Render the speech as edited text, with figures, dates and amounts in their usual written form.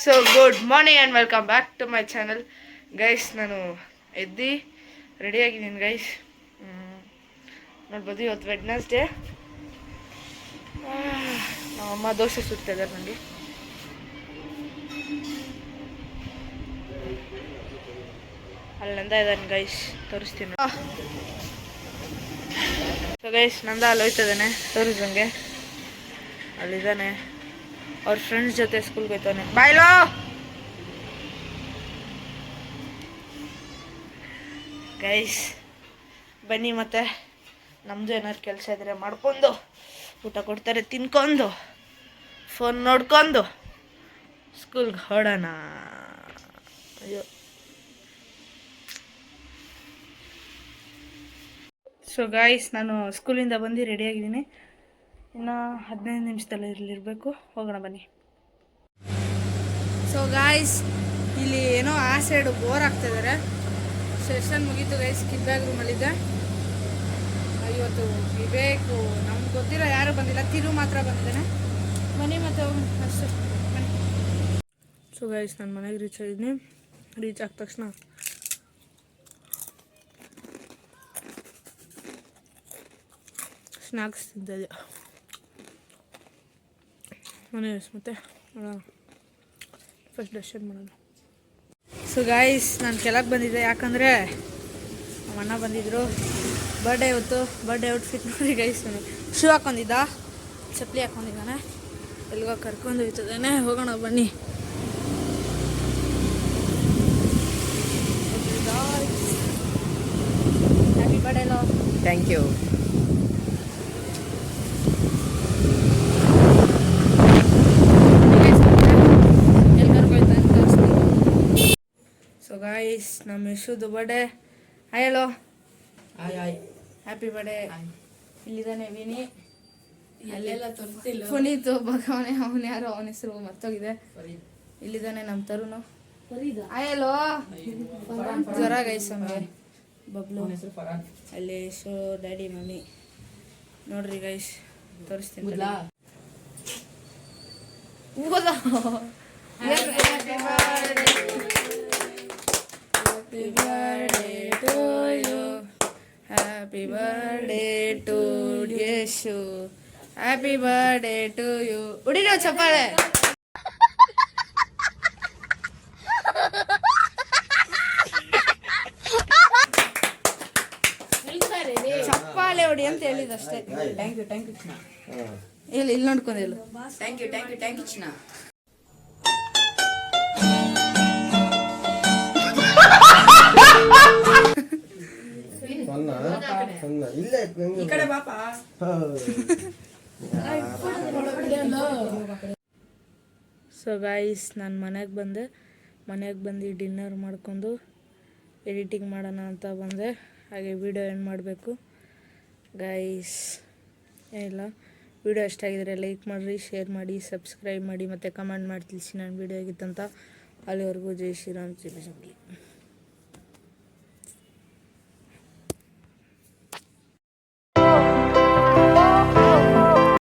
So good morning and welcome back to my channel guys. ನಾನು ಎದ್ದು ರೆಡಿಯಾಗಿದ್ದೀನಿ guys. ನೋಡ್ಬೋದು ಇವತ್ತು ವೆಡ್ನೆಸ್ಡೇ. ನಮ್ಮಮ್ಮ ದೋಸೆ ಸುಡ್ತಾ ಇದ್ದಾರೆ ನನಗೆ. ಅಲ್ಲಿ ನಂದ ಇದ್ದಾನೆ ಗೈಸ್, ತೋರಿಸ್ತೀನಿ. ಸೊ ಗೈಸ್, ನಂದ ಅಲ್ಲಿ ಹೋಯ್ತದಾನೆ ತೋರಿಸ್ದಂಗೆ. ಅಲ್ಲಿದ್ದಾನೆ, ಅವ್ರ ಫ್ರೆಂಡ್ಸ್ ಜೊತೆ ಸ್ಕೂಲ್ಗೆ ಹೋಯ್ತಾನೆ. ಬಾಯ್ಲೋ ಗೈಸ್, ಬನ್ನಿ ಮತ್ತೆ ನಮ್ಮದು ಏನಾದ್ರು ಕೆಲಸ ಇದ್ದರೆ ಮಾಡ್ಕೊಂಡು, ಊಟ ಕೊಡ್ತಾರೆ ತಿನ್ಕೊಂಡು, ಫೋನ್ ನೋಡ್ಕೊಂಡು ಸ್ಕೂಲ್ಗೆ ಹೊಡೋಣ. ಅಯ್ಯೋ. ಸೊ ಗಾಯ್ಸ್, ನಾನು ಸ್ಕೂಲಿಂದ ಬಂದು ರೆಡಿಯಾಗಿದ್ದೀನಿ. ಇನ್ನು 15 ನಿಮಿಷದಲ್ಲಿ ಇರಬೇಕು. ಹೋಗೋಣ ಬನ್ನಿ. ಸೊ ಗಾಯ್ಸ್, ಇಲ್ಲಿ ಏನೋ ಆ ಸೈಡು ಬೋರ್ ಆಗ್ತಾಯಿದ್ದಾರೆ. ಸೆಷನ್ ಮುಗೀತು ಗೈಸ್. ಕಿಡ್ಬ್ಯಾಗ್ ರೂಮಲ್ಲಿದ್ದೆ. ಇವತ್ತು ವಿವೇಕು ನಮ್ಗೆ ಗೊತ್ತಿಲ್ಲ, ಯಾರೂ ಬಂದಿಲ್ಲ. ತಿರು ಮಾತ್ರ ಬಂದಿದ್ದಾನೆ. ಬನ್ನಿ ಮತ್ತೆ ಹೋಗೋಣ ಅಷ್ಟೇ, ಬನ್ನಿ. ಸೊ ಗೈಸ್, ನಾನು ಮನೆಗೆ ರೀಚ್ ಆಗಿದ್ದೀನಿ. ರೀಚ್ ಆದ ತಕ್ಷಣ ಸ್ನ್ಯಾಕ್ಸ್ ತಿಂತಿದ್ದೆ. ಮನೆ ಮತ್ತೆ ಫಸ್ಟ್ ಡಶನ್ ಮಾಡೋಣ. ಸೊ ಗಾಯ್ಸ್, ನಾನು ಕೆಳಗೆ ಬಂದಿದ್ದೆ, ಯಾಕಂದರೆ ನಮ್ಮ ಅಣ್ಣ ಬಂದಿದ್ದರು. ಬರ್ಡೇ ಇವತ್ತು. ಬರ್ಡೇ ಔಟ್ಫಿಟ್ ನೋಡಿ ಗೈಸ್. ನಾನು ಶೂ ಹಾಕ್ಕೊಂಡಿದ್ದ, ಚಪ್ಪಲಿ ಹಾಕ್ಕೊಂಡಿದ್ದಾನೆ. ಎಲ್ಗೋ ಕರ್ಕೊಂಡು ಹೋಗ್ತದಾನೆ. ಹೋಗೋಣ ಬನ್ನಿ. ಹ್ಯಾಪಿ ಬರ್ಡೇ ಲೋ. Thank you. ಸೊ ಗಾಯ್ಸ್, ನಮ್ಮ ಯಶುದು ಬರ್ಡೇ. ಹಾಯ್ ಹೇಳೋ. ಹಾಯ್. Happy birthday. ಇಲ್ಲಿದ್ದಾನೆ ವಿನಿ. ಅಲ್ಲೆಲ್ಲ ತೋರಿಸ್ತಿಲ್ಲ. ಪುನೀತ್ ಭಗವನೆ, ಅವನು ಯಾರೋ, ಅವನ ಹೆಸರು ಮರ್ತೋಗಿದೆ. ಇಲ್ಲಿದ್ದಾನೆ ನಮ್ಮ ತರುನು. ಹಾಯ್ ಹೇಳೋ. ಜ್ವರ ಗೈಸ್ ನಮಗೆ. ಬಬ್ಲು ಅಲ್ಲಿ ಯಶು, ಡ್ಯಾಡಿ, ಮಮ್ಮಿ. ನೋಡ್ರಿ ಗೈಸ್, ತೋರಿಸ್ತೀನಿ. ಊದ. Happy birthday to you. Happy birthday to Yeshu. Happy birthday to you. ಉಡಿರೋ ಚಪ್ಪಾಳೆ. ಚಪ್ಪಾಳೆ ಹೊಡಿ ಅಂತ ಹೇಳಿದಷ್ಟೇ. ಥ್ಯಾಂಕ್ ಯು ಚಿನ್ನ. ಇಲ್ಲಿ ನೋಡ್ಕೊಂಡಿಲ್ಲ. ಥ್ಯಾಂಕ್ ಯು ಚಿನ್ನ. ಈ ಕಡೆ ಬಾಪ. ಸೊ ಗಾಯ್ಸ್, ನಾನು ಮನೆಗೆ ಬಂದು ಡಿನ್ನರ್ ಮಾಡ್ಕೊಂಡು ಎಡಿಟಿಂಗ್ ಮಾಡೋಣ ಅಂತ ಬಂದೆ. ಹಾಗೆ ವಿಡಿಯೋ ಎಂಡ್ ಮಾಡಬೇಕು ಗಾಯ್ಸ್. ಏನಿಲ್ಲ, ವಿಡಿಯೋ ಇಷ್ಟಾಗಿದ್ದರೆ ಲೈಕ್ ಮಾಡಿರಿ, ಶೇರ್ ಮಾಡಿ, ಸಬ್ಸ್ಕ್ರೈಬ್ ಮಾಡಿ ಮತ್ತು ಕಮೆಂಟ್ ಮಾಡಿ ತಿಳಿಸಿ ನನ್ನ ವಿಡಿಯೋ ಆಗಿತ್ತಂತ. ಅಲ್ಲಿವರೆಗೂ ಜೈ ಶ್ರೀರಾಮ್, ಜೈ